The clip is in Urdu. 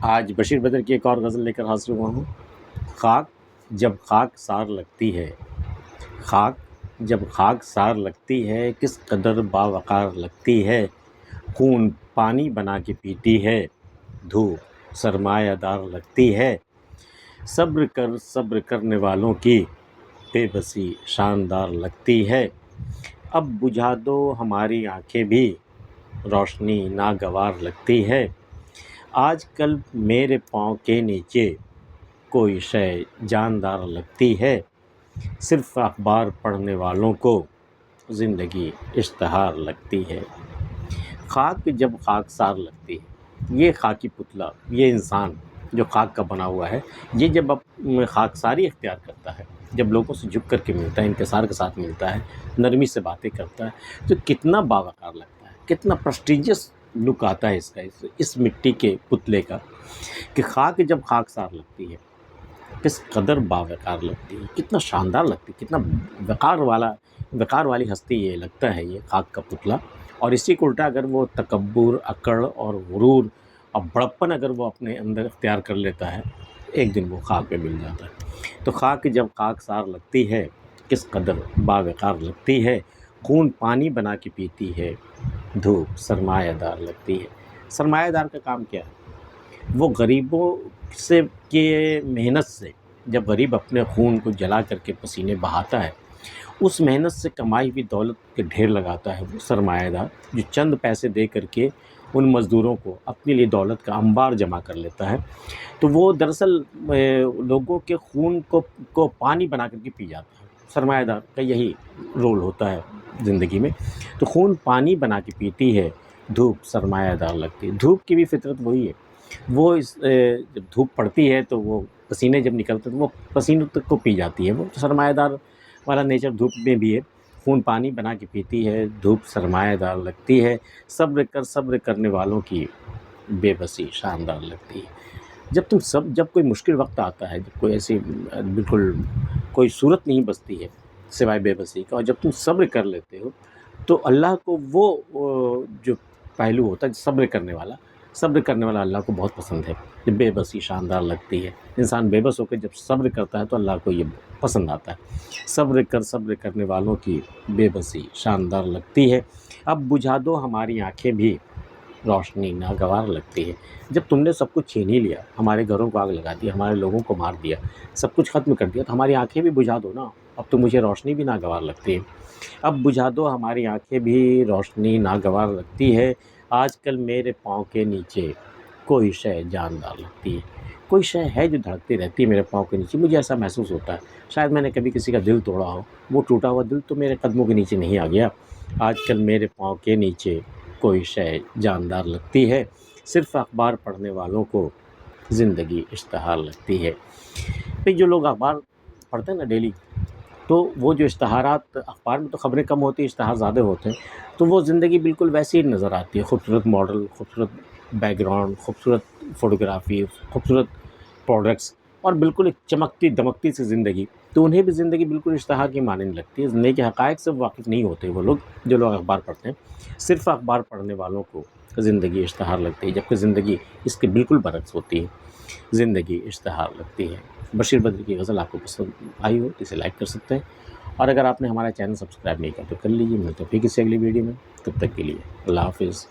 آج بشیر بدر کی ایک اور غزل لے کر حاضر ہوا ہوں۔ خاک جب خاک سار لگتی ہے، خاک جب خاک سار لگتی ہے، کس قدر باوقار لگتی ہے۔ خون پانی بنا کے پیتی ہے، دھوپ سرمایہ دار لگتی ہے۔ صبر کرنے والوں کی بے بسی شاندار لگتی ہے۔ اب بجھا دو ہماری آنکھیں بھی، روشنی ناگوار لگتی ہے۔ آج کل میرے پاؤں کے نیچے کوئی شے جاندار لگتی ہے۔ صرف اخبار پڑھنے والوں کو زندگی اشتہار لگتی ہے۔ خاک جب خاک سار لگتی ہے، یہ خاکی پتلا، یہ انسان جو خاک کا بنا ہوا ہے، یہ جب خاک ساری اختیار کرتا ہے، جب لوگوں سے جھک کر کے ملتا ہے، انکسار کے ساتھ ملتا ہے، نرمی سے باتیں کرتا ہے، تو کتنا باوقار لگتا ہے، کتنا پرسٹیجس لک آتا ہے اس کا، اس مٹی کے پتلے کا، کہ خاک جب خاک سار لگتی ہے کس قدر باوقار لگتی ہے، کتنا شاندار لگتی ہے، کتنا وقار والی ہستی یہ لگتا ہے، یہ خاک کا پتلا۔ اور اسی کو الٹا اگر وہ تکبر، اکڑ اور غرور اور بڑپن اگر وہ اپنے اندر اختیار کر لیتا ہے، ایک دن وہ خاک میں مل جاتا ہے۔ تو خاک جب خاک سار لگتی ہے، کس قدر باوقار لگتی ہے۔ خون پانی بنا کے پیتی ہے، دھوپ سرمایہ دار لگتی ہے۔ سرمایہ دار کا کام کیا ہے؟ وہ غریبوں سے کے محنت سے، جب غریب اپنے خون کو جلا کر کے پسینے بہاتا ہے، اس محنت سے کمائی ہوئی دولت کے ڈھیر لگاتا ہے وہ سرمایہ دار، جو چند پیسے دے کر کے ان مزدوروں کو اپنے لیے دولت کا انبار جمع کر لیتا ہے۔ تو وہ دراصل لوگوں کے خون کو پانی بنا کر کے پی جاتا ہے۔ سرمایہ دار کا یہی رول ہوتا ہے زندگی میں۔ تو خون پانی بنا کے پیتی ہے، دھوپ سرمایہ دار لگتی ہے۔ دھوپ کی بھی فطرت وہی ہے، وہ جب دھوپ پڑتی ہے تو وہ پسینے جب نکلتے ہیں تو وہ پسینے تک کو پی جاتی ہے۔ وہ سرمایہ دار والا نیچر دھوپ میں بھی ہے، خون پانی بنا کے پیتی ہے، دھوپ سرمایہ دار لگتی ہے۔ صبر کرنے والوں کی بے بسی شاندار لگتی ہے۔ جب کوئی مشکل وقت آتا ہے، جب کوئی ایسی بالکل کوئی صورت نہیں بچتی ہے سوائے بے بسی کا، اور جب تم صبر کر لیتے ہو تو اللہ کو وہ جو پہلو ہوتا ہے صبر کرنے والا اللہ کو بہت پسند ہے۔ جب بے بسی شاندار لگتی ہے، انسان بے بس ہو کے جب صبر کرتا ہے تو اللہ کو یہ پسند آتا ہے۔ صبر کرنے والوں کی بے بسی شاندار لگتی ہے۔ اب بجھا دو ہماری آنکھیں بھی، روشنی ناگوار لگتی ہے۔ جب تم نے سب کچھ چھین ہی لیا، ہمارے گھروں کو آگ لگا دیا، ہمارے لوگوں کو مار دیا، سب کچھ ختم کر دیا، تو ہماری آنکھیں بھی بجھا دو نا، اب تو مجھے روشنی بھی ناگوار لگتی ہے۔ اب بجھا دو ہماری آنکھیں بھی، روشنی ناگوار لگتی ہے۔ آج کل میرے پاؤں کے نیچے کوئی شے جاندار لگتی ہے۔ کوئی شے ہے جو دھڑکتی رہتی ہے میرے پاؤں کے نیچے، مجھے ایسا محسوس ہوتا ہے شاید میں نے کبھی کسی کا دل توڑا ہو، وہ ٹوٹا ہوا دل تو میرے قدموں کے نیچے نہیں آ گیا۔ آج کل میرے پاؤں کے نیچے کوئی شے جاندار لگتی ہے۔ صرف اخبار پڑھنے والوں کو زندگی اشتہار لگتی ہے۔ بھئی جو لوگ اخبار پڑھتے ہیں نا ڈیلی، تو وہ جو اشتہارات، اخبار میں تو خبریں کم ہوتی ہیں، اشتہار زیادہ ہوتے ہیں، تو وہ زندگی بالکل ویسی ہی نظر آتی ہے۔ خوبصورت ماڈل، خوبصورت بیک گراؤنڈ، خوبصورت فوٹوگرافی، خوبصورت پروڈکٹس، اور بالکل ایک چمکتی دمکتی سی زندگی، تو انہیں بھی زندگی بالکل اشتہار کی مانند لگتی ہے۔ زندگی کے حقائق سے واقف نہیں ہوتے وہ لوگ، جو لوگ اخبار پڑھتے ہیں۔ صرف اخبار پڑھنے والوں کو زندگی اشتہار لگتی ہے، جبکہ زندگی اس کے بالکل برعکس ہوتی ہے، زندگی اشتہار لگتی ہے۔ بشیر بدر کی غزل آپ کو پسند آئی ہو تو اسے لائک کر سکتے ہیں، اور اگر آپ نے ہمارا چینل سبسکرائب نہیں کیا تو کر لیجیے۔ ملتے ہیں پھر کسی اگلی ویڈیو میں، تب تک کے لیے اللہ حافظ۔